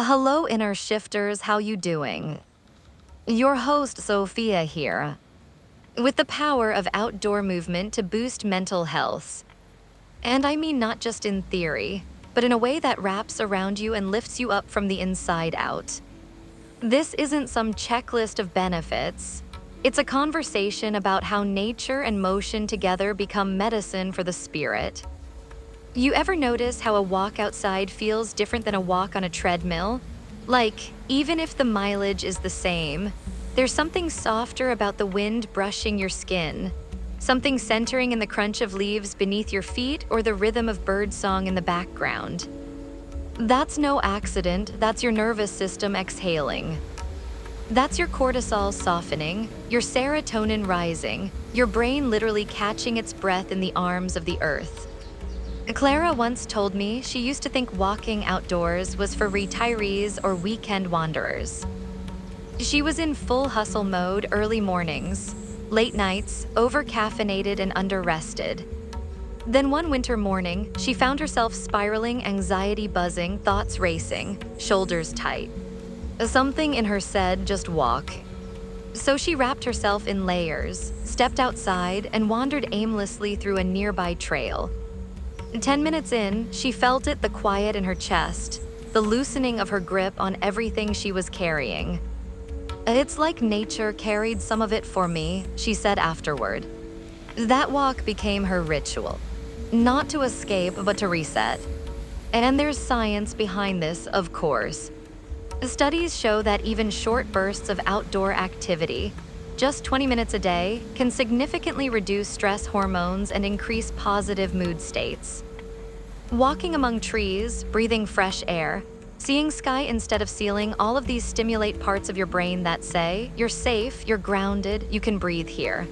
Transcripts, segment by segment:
Hello, inner shifters, how you doing? Your host, Sophia here, with the power of outdoor movement to boost mental health. And I mean not just in theory, but in a way that wraps around you and lifts you up from the inside out. This isn't some checklist of benefits. It's a conversation about how nature and motion together become medicine for the spirit. You ever notice how a walk outside feels different than a walk on a treadmill? Like, even if the mileage is the same, there's something softer about the wind brushing your skin, something centering in the crunch of leaves beneath your feet or the rhythm of birdsong in the background. That's no accident, that's your nervous system exhaling. That's your cortisol softening, your serotonin rising, your brain literally catching its breath in the arms of the earth. Clara once told me she used to think walking outdoors was for retirees or weekend wanderers. She was in full hustle mode early mornings, late nights, over-caffeinated and under-rested. Then one winter morning, she found herself spiraling, anxiety buzzing, thoughts racing, shoulders tight. Something in her said, just walk. So she wrapped herself in layers, stepped outside, and wandered aimlessly through a nearby trail. 10 minutes in, she felt it, the quiet in her chest, the loosening of her grip on everything she was carrying. It's like nature carried some of it for me, she said afterward. That walk became her ritual. Not to escape, but to reset. And there's science behind this, of course. Studies show that even short bursts of outdoor activity, just 20 minutes a day, can significantly reduce stress hormones and increase positive mood states. Walking among trees, breathing fresh air, seeing sky instead of ceiling, all of these stimulate parts of your brain that say, you're safe, you're grounded, you can breathe here.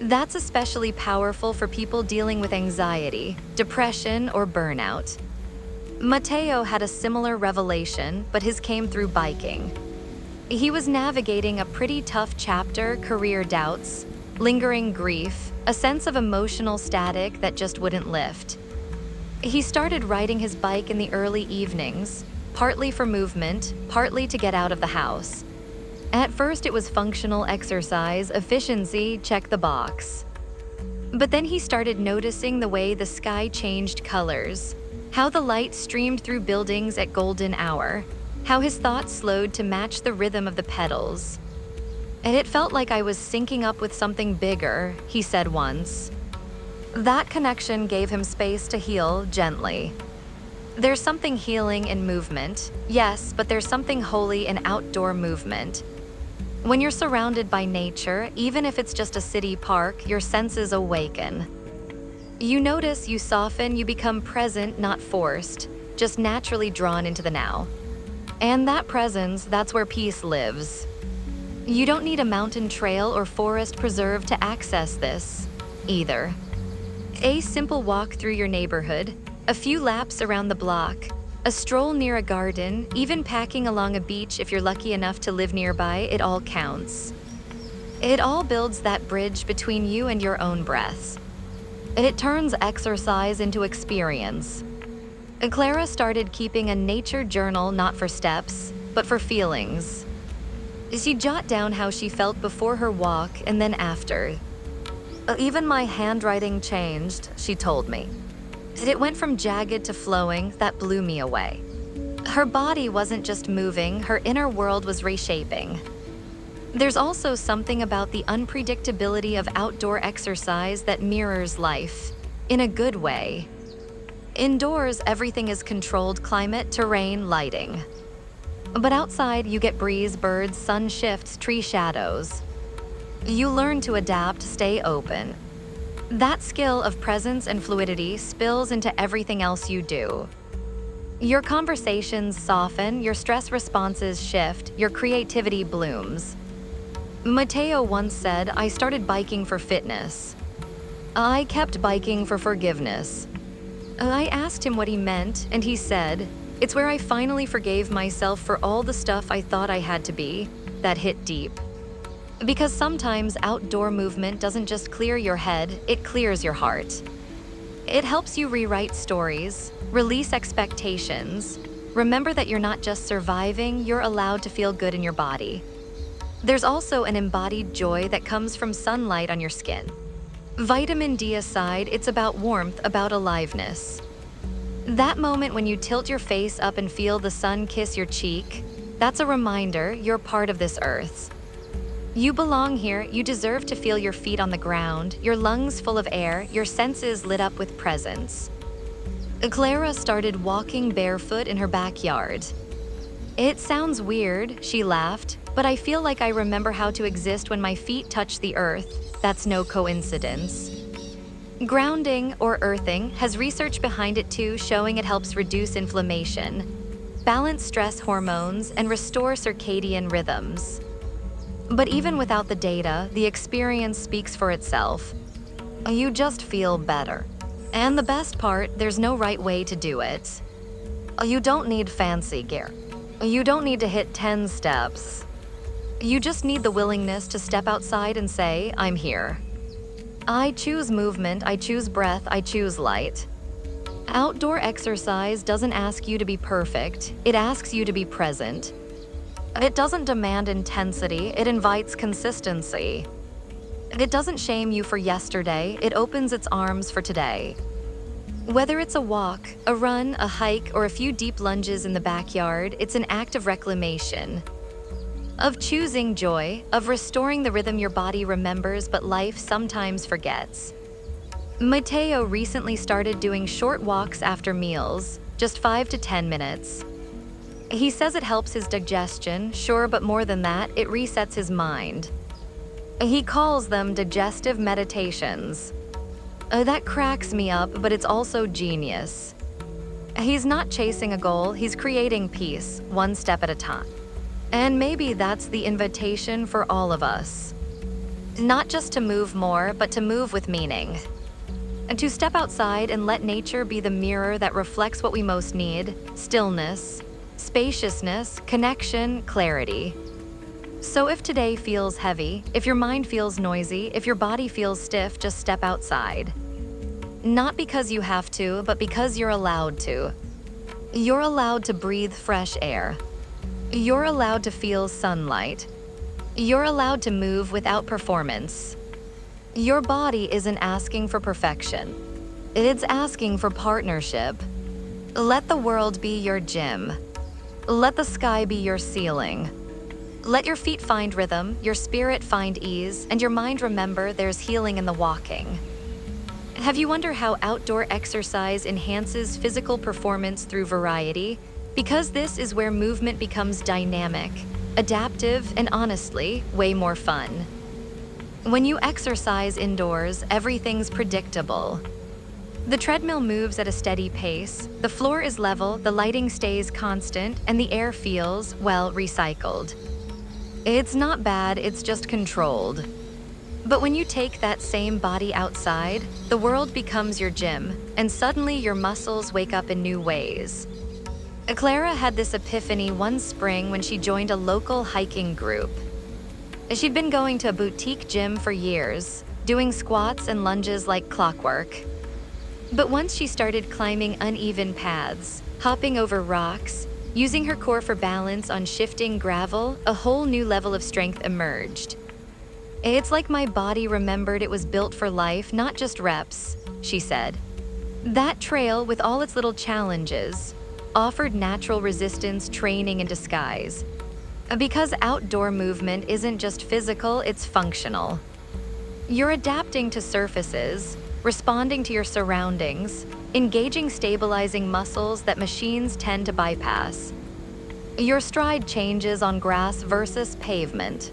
That's especially powerful for people dealing with anxiety, depression, or burnout. Mateo had a similar revelation, but his came through biking. He was navigating a pretty tough chapter, career doubts, lingering grief, a sense of emotional static that just wouldn't lift. He started riding his bike in the early evenings, partly for movement, partly to get out of the house. At first it was functional exercise, efficiency, check the box. But then he started noticing the way the sky changed colors, how the light streamed through buildings at golden hour, how his thoughts slowed to match the rhythm of the pedals. And it felt like I was syncing up with something bigger, he said once. That connection gave him space to heal gently. There's something healing in movement, yes, but there's something holy in outdoor movement. When you're surrounded by nature, even if it's just a city park, your senses awaken. You notice, you soften, you become present, not forced, just naturally drawn into the now. And that presence, that's where peace lives. You don't need a mountain trail or forest preserve to access this, either. A simple walk through your neighborhood, a few laps around the block, a stroll near a garden, even packing along a beach if you're lucky enough to live nearby, it all counts. It all builds that bridge between you and your own breaths. It turns exercise into experience. Clara started keeping a nature journal, not for steps, but for feelings. She'd jot down how she felt before her walk and then after. Even my handwriting changed, she told me. It went from jagged to flowing, that blew me away. Her body wasn't just moving, her inner world was reshaping. There's also something about the unpredictability of outdoor exercise that mirrors life, in a good way. Indoors, everything is controlled: climate, terrain, lighting. But outside, you get breeze, birds, sun shifts, tree shadows. You learn to adapt, stay open. That skill of presence and fluidity spills into everything else you do. Your conversations soften, your stress responses shift, your creativity blooms. Mateo once said, I started biking for fitness. I kept biking for forgiveness. I asked him what he meant, and he said, it's where I finally forgave myself for all the stuff I thought I had to be. That hit deep. Because sometimes outdoor movement doesn't just clear your head, it clears your heart. It helps you rewrite stories, release expectations, remember that you're not just surviving, you're allowed to feel good in your body. There's also an embodied joy that comes from sunlight on your skin. Vitamin D aside, it's about warmth, about aliveness. That moment when you tilt your face up and feel the sun kiss your cheek, that's a reminder you're part of this earth. You belong here, you deserve to feel your feet on the ground, your lungs full of air, your senses lit up with presence. Clara started walking barefoot in her backyard. It sounds weird, she laughed, but I feel like I remember how to exist when my feet touch the earth. That's no coincidence. Grounding, or earthing, has research behind it too, showing it helps reduce inflammation, balance stress hormones, and restore circadian rhythms. But even without the data, the experience speaks for itself. You just feel better. And the best part, there's no right way to do it. You don't need fancy gear. You don't need to hit 10 steps. You just need the willingness to step outside and say, I'm here. I choose movement, I choose breath, I choose light. Outdoor exercise doesn't ask you to be perfect, it asks you to be present. It doesn't demand intensity, it invites consistency. It doesn't shame you for yesterday, it opens its arms for today. Whether it's a walk, a run, a hike, or a few deep lunges in the backyard, it's an act of reclamation. Of choosing joy, of restoring the rhythm your body remembers but life sometimes forgets. Mateo recently started doing short walks after meals, just 5 to 10 minutes. He says it helps his digestion, sure, but more than that, it resets his mind. He calls them digestive meditations. That cracks me up, but it's also genius. He's not chasing a goal, he's creating peace, one step at a time. And maybe that's the invitation for all of us. Not just to move more, but to move with meaning. And to step outside and let nature be the mirror that reflects what we most need: stillness, spaciousness, connection, clarity. So if today feels heavy, if your mind feels noisy, if your body feels stiff, just step outside. Not because you have to, but because you're allowed to. You're allowed to breathe fresh air. You're allowed to feel sunlight. You're allowed to move without performance. Your body isn't asking for perfection. It's asking for partnership. Let the world be your gym. Let the sky be your ceiling. Let your feet find rhythm, your spirit find ease, and your mind remember there's healing in the walking. Have you wondered how outdoor exercise enhances physical performance through variety? Because this is where movement becomes dynamic, adaptive, and honestly, way more fun. When you exercise indoors, everything's predictable. The treadmill moves at a steady pace, the floor is level, the lighting stays constant, and the air feels, well, recycled. It's not bad, it's just controlled. But when you take that same body outside, the world becomes your gym, and suddenly your muscles wake up in new ways. Clara had this epiphany one spring when she joined a local hiking group. She'd been going to a boutique gym for years, doing squats and lunges like clockwork. But once she started climbing uneven paths, hopping over rocks, using her core for balance on shifting gravel, a whole new level of strength emerged. It's like my body remembered it was built for life, not just reps, she said. That trail, with all its little challenges, offered natural resistance training in disguise. Because outdoor movement isn't just physical, it's functional. You're adapting to surfaces, responding to your surroundings, engaging stabilizing muscles that machines tend to bypass. Your stride changes on grass versus pavement.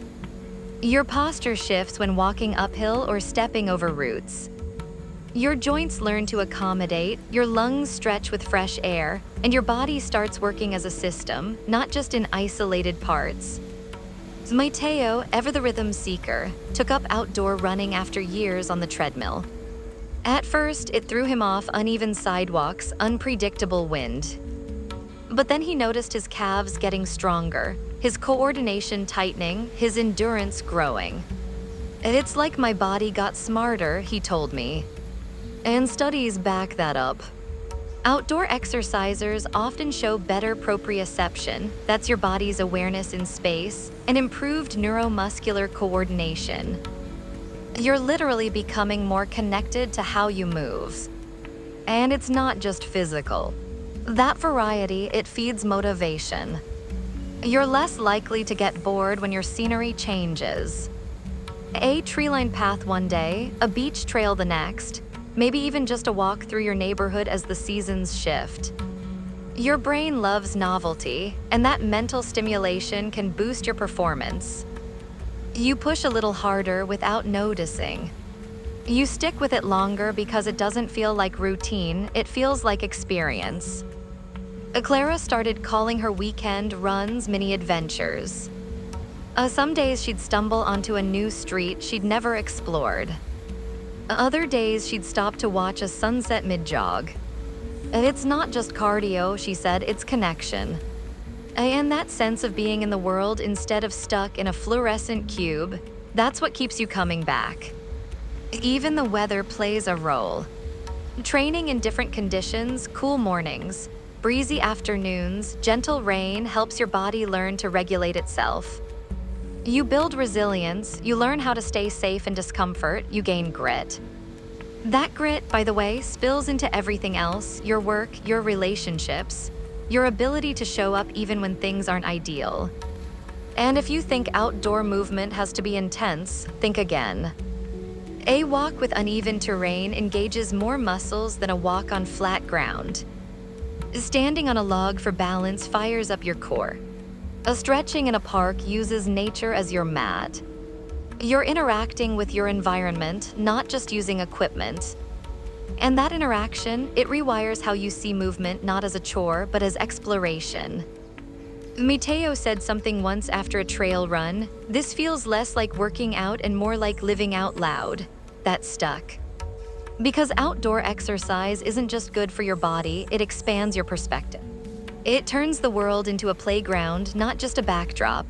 Your posture shifts when walking uphill or stepping over roots. Your joints learn to accommodate, your lungs stretch with fresh air, and your body starts working as a system, not just in isolated parts. Mateo, ever the rhythm seeker, took up outdoor running after years on the treadmill. At first, it threw him off uneven sidewalks, unpredictable wind. But then he noticed his calves getting stronger, his coordination tightening, his endurance growing. It's like my body got smarter, he told me. And studies back that up. Outdoor exercisers often show better proprioception, that's your body's awareness in space, and improved neuromuscular coordination. You're literally becoming more connected to how you move. And it's not just physical. That variety, it feeds motivation. You're less likely to get bored when your scenery changes. A tree-lined path one day, a beach trail the next, maybe even just a walk through your neighborhood as the seasons shift. Your brain loves novelty, and that mental stimulation can boost your performance. You push a little harder without noticing. You stick with it longer because it doesn't feel like routine, it feels like experience. Clara started calling her weekend runs mini adventures. Some days she'd stumble onto a new street she'd never explored. Other days she'd stop to watch a sunset mid-jog. It's not just cardio, she said, it's connection. And that sense of being in the world instead of stuck in a fluorescent cube, that's what keeps you coming back. Even the weather plays a role. Training in different conditions, cool mornings, breezy afternoons, gentle rain helps your body learn to regulate itself. You build resilience, you learn how to stay safe in discomfort, you gain grit. That grit, by the way, spills into everything else, your work, your relationships, your ability to show up even when things aren't ideal. And if you think outdoor movement has to be intense, think again. A walk with uneven terrain engages more muscles than a walk on flat ground. Standing on a log for balance fires up your core. A stretching in a park uses nature as your mat. You're interacting with your environment, not just using equipment. And that interaction, it rewires how you see movement not as a chore, but as exploration. Mateo said something once after a trail run, "This feels less like working out and more like living out loud." That stuck. Because outdoor exercise isn't just good for your body, it expands your perspective. It turns the world into a playground, not just a backdrop.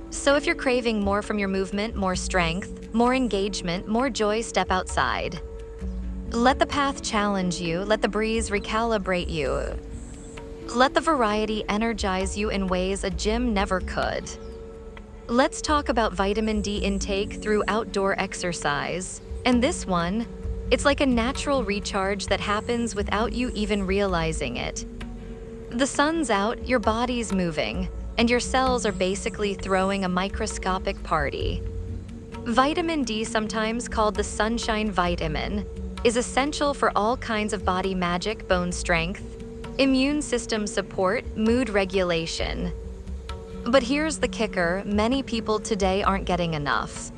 So if you're craving more from your movement, more strength, more engagement, more joy, step outside. Let the path challenge you, let the breeze recalibrate you. Let the variety energize you in ways a gym never could. Let's talk about vitamin D intake through outdoor exercise. And this one, it's like a natural recharge that happens without you even realizing it. The sun's out, your body's moving, and your cells are basically throwing a microscopic party. Vitamin D, sometimes called the sunshine vitamin, is essential for all kinds of body magic, bone strength, immune system support, mood regulation. But here's the kicker, many people today aren't getting enough.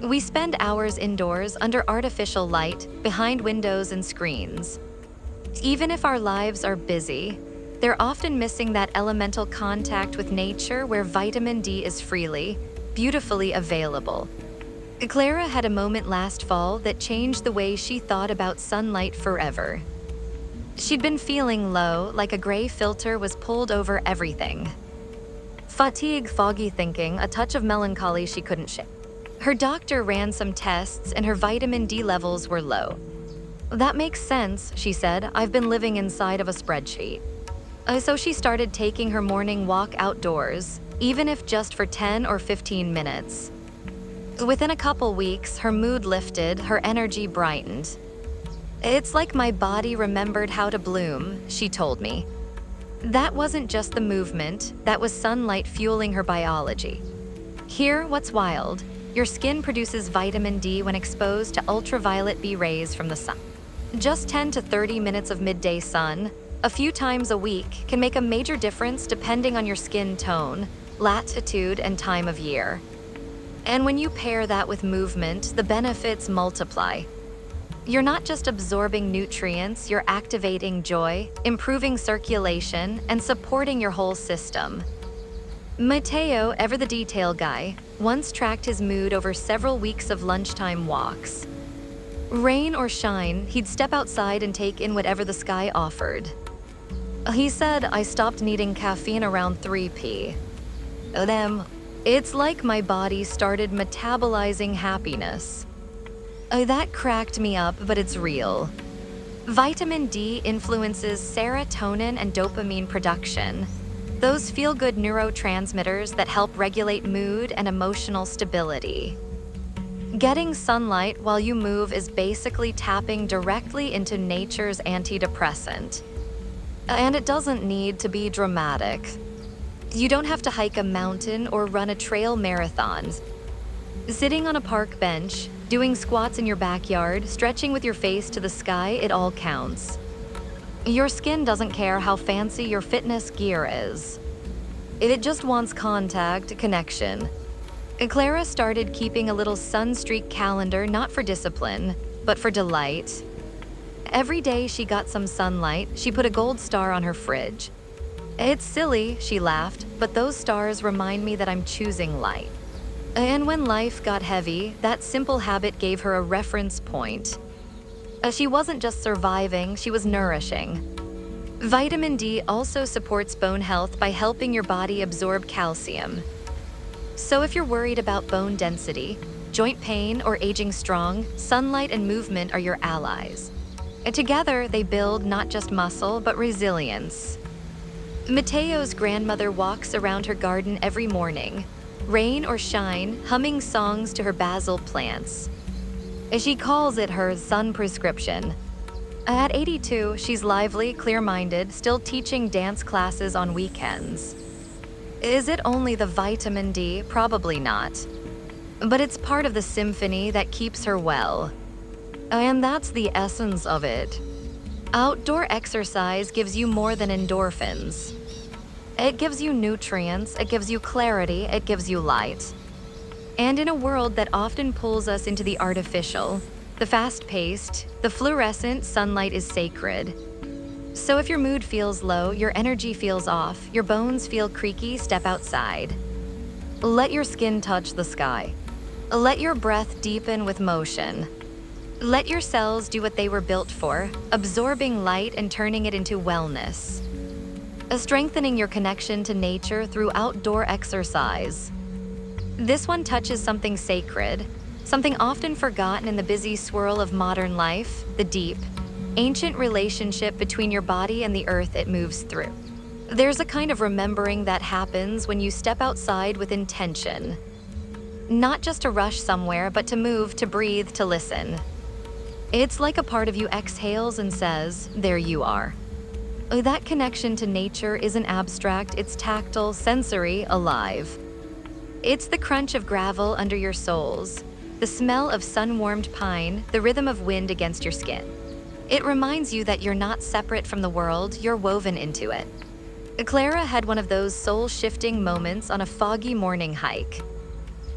We spend hours indoors under artificial light, behind windows and screens. Even if our lives are busy, they're often missing that elemental contact with nature where vitamin D is freely, beautifully available. Clara had a moment last fall that changed the way she thought about sunlight forever. She'd been feeling low, like a gray filter was pulled over everything. Fatigue, foggy thinking, a touch of melancholy she couldn't shake. Her doctor ran some tests and her vitamin D levels were low. "That makes sense," she said. "I've been living inside of a spreadsheet." So she started taking her morning walk outdoors, even if just for 10 or 15 minutes. Within a couple weeks, her mood lifted, her energy brightened. "It's like my body remembered how to bloom," she told me. That wasn't just the movement, that was sunlight fueling her biology. Here, what's wild, your skin produces vitamin D when exposed to ultraviolet B rays from the sun. Just 10 to 30 minutes of midday sun, a few times a week, can make a major difference depending on your skin tone, latitude, and time of year. And when you pair that with movement, the benefits multiply. You're not just absorbing nutrients, you're activating joy, improving circulation, and supporting your whole system. Mateo, ever the detail guy, once tracked his mood over several weeks of lunchtime walks. Rain or shine, he'd step outside and take in whatever the sky offered. He said, "I stopped needing caffeine around 3 p.m. It's like my body started metabolizing happiness." That cracked me up, but it's real. Vitamin D influences serotonin and dopamine production, those feel-good neurotransmitters that help regulate mood and emotional stability. Getting sunlight while you move is basically tapping directly into nature's antidepressant. And it doesn't need to be dramatic. You don't have to hike a mountain or run a trail marathon. Sitting on a park bench, doing squats in your backyard, stretching with your face to the sky, it all counts. Your skin doesn't care how fancy your fitness gear is. It just wants contact, connection. Clara started keeping a little sunstreak calendar not for discipline, but for delight. Every day she got some sunlight, she put a gold star on her fridge. It's silly, she laughed, but those stars remind me that I'm choosing light. And when life got heavy, that simple habit gave her a reference point. She wasn't just surviving, she was nourishing. Vitamin D also supports bone health by helping your body absorb calcium. So if you're worried about bone density, joint pain, or aging strong, sunlight and movement are your allies. And together, they build not just muscle, but resilience. Mateo's grandmother walks around her garden every morning, rain or shine, humming songs to her basil plants. She calls it her sun prescription. At 82, she's lively, clear-minded, still teaching dance classes on weekends. Is it only the vitamin D? Probably not. But it's part of the symphony that keeps her well. And that's the essence of it. Outdoor exercise gives you more than endorphins. It gives you nutrients, it gives you clarity, it gives you light. And in a world that often pulls us into the artificial, the fast-paced, the fluorescent, sunlight is sacred. So if your mood feels low, your energy feels off, your bones feel creaky, step outside. Let your skin touch the sky. Let your breath deepen with motion. Let your cells do what they were built for, absorbing light and turning it into wellness. Strengthening your connection to nature through outdoor exercise. This one touches something sacred, something often forgotten in the busy swirl of modern life, the deep, ancient relationship between your body and the earth it moves through. There's a kind of remembering that happens when you step outside with intention. Not just to rush somewhere, but to move, to breathe, to listen. It's like a part of you exhales and says, there you are. That connection to nature isn't abstract, it's tactile, sensory, alive. It's the crunch of gravel under your soles, the smell of sun-warmed pine, the rhythm of wind against your skin. It reminds you that you're not separate from the world, you're woven into it. Clara had one of those soul-shifting moments on a foggy morning hike.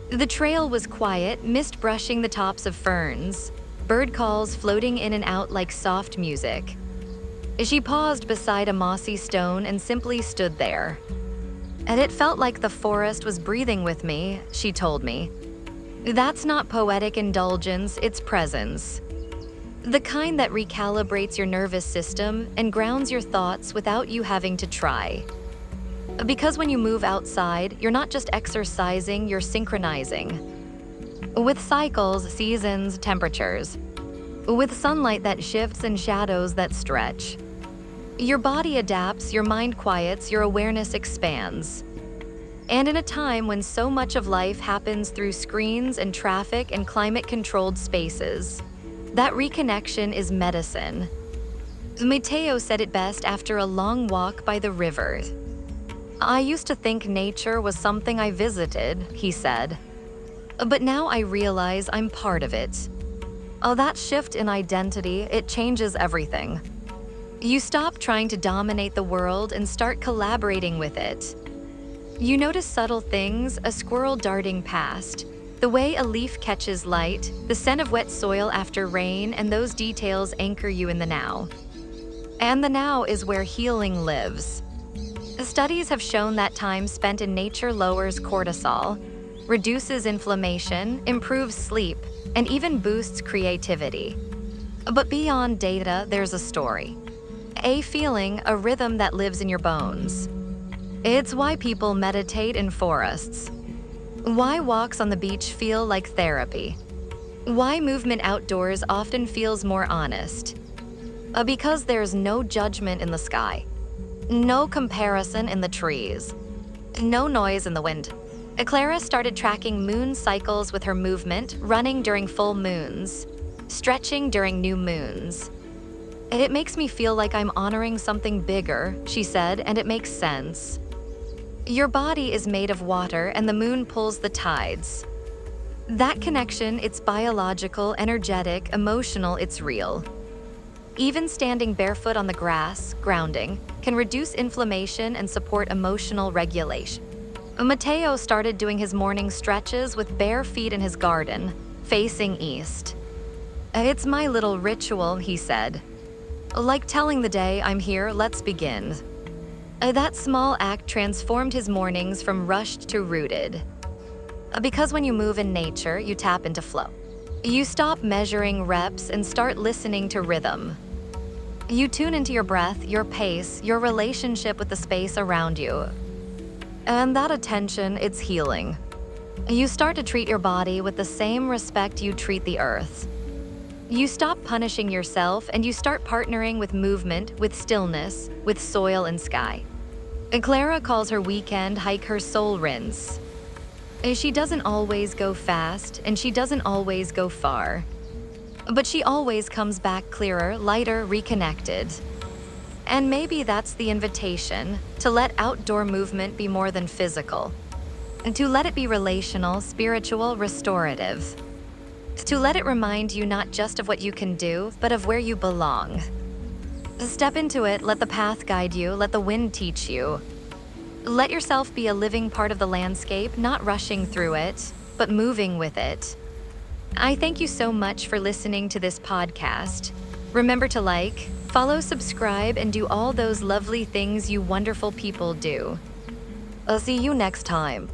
The trail was quiet, mist brushing the tops of ferns, bird calls floating in and out like soft music. She paused beside a mossy stone and simply stood there. And it felt like the forest was breathing with me, she told me. That's not poetic indulgence, it's presence. The kind that recalibrates your nervous system and grounds your thoughts without you having to try. Because when you move outside, you're not just exercising, you're synchronizing. With cycles, seasons, temperatures. With sunlight that shifts and shadows that stretch. Your body adapts, your mind quiets, your awareness expands. And in a time when so much of life happens through screens and traffic and climate-controlled spaces, that reconnection is medicine. Mateo said it best after a long walk by the river. I used to think nature was something I visited, he said. But now I realize I'm part of it. That shift in identity, it changes everything. You stop trying to dominate the world and start collaborating with it. You notice subtle things, a squirrel darting past, the way a leaf catches light, the scent of wet soil after rain, and those details anchor you in the now. And the now is where healing lives. Studies have shown that time spent in nature lowers cortisol, reduces inflammation, improves sleep, and even boosts creativity. But beyond data, there's a story. A feeling, a rhythm that lives in your bones. It's why people meditate in forests. Why walks on the beach feel like therapy. Why movement outdoors often feels more honest. Because there's no judgment in the sky, no comparison in the trees, no noise in the wind. Clara started tracking moon cycles with her movement, running during full moons, stretching during new moons. It makes me feel like I'm honoring something bigger, she said, and it makes sense. Your body is made of water and the moon pulls the tides. That connection, it's biological, energetic, emotional, it's real. Even standing barefoot on the grass, grounding, can reduce inflammation and support emotional regulation. Mateo started doing his morning stretches with bare feet in his garden, facing east. It's my little ritual, he said. Like telling the day, I'm here, let's begin. That small act transformed his mornings from rushed to rooted. Because when you move in nature, you tap into flow. You stop measuring reps and start listening to rhythm. You tune into your breath, your pace, your relationship with the space around you. And that attention, it's healing. You start to treat your body with the same respect you treat the earth. You stop punishing yourself and you start partnering with movement, with stillness, with soil and sky. And Clara calls her weekend hike her soul rinse. She doesn't always go fast and she doesn't always go far. But she always comes back clearer, lighter, reconnected. And maybe that's the invitation, to let outdoor movement be more than physical. And to let it be relational, spiritual, restorative. To let it remind you not just of what you can do, but of where you belong. Step into it, let the path guide you, let the wind teach you. Let yourself be a living part of the landscape, not rushing through it, but moving with it. I thank you so much for listening to this podcast. Remember to like, follow, subscribe, and do all those lovely things you wonderful people do. I'll see you next time.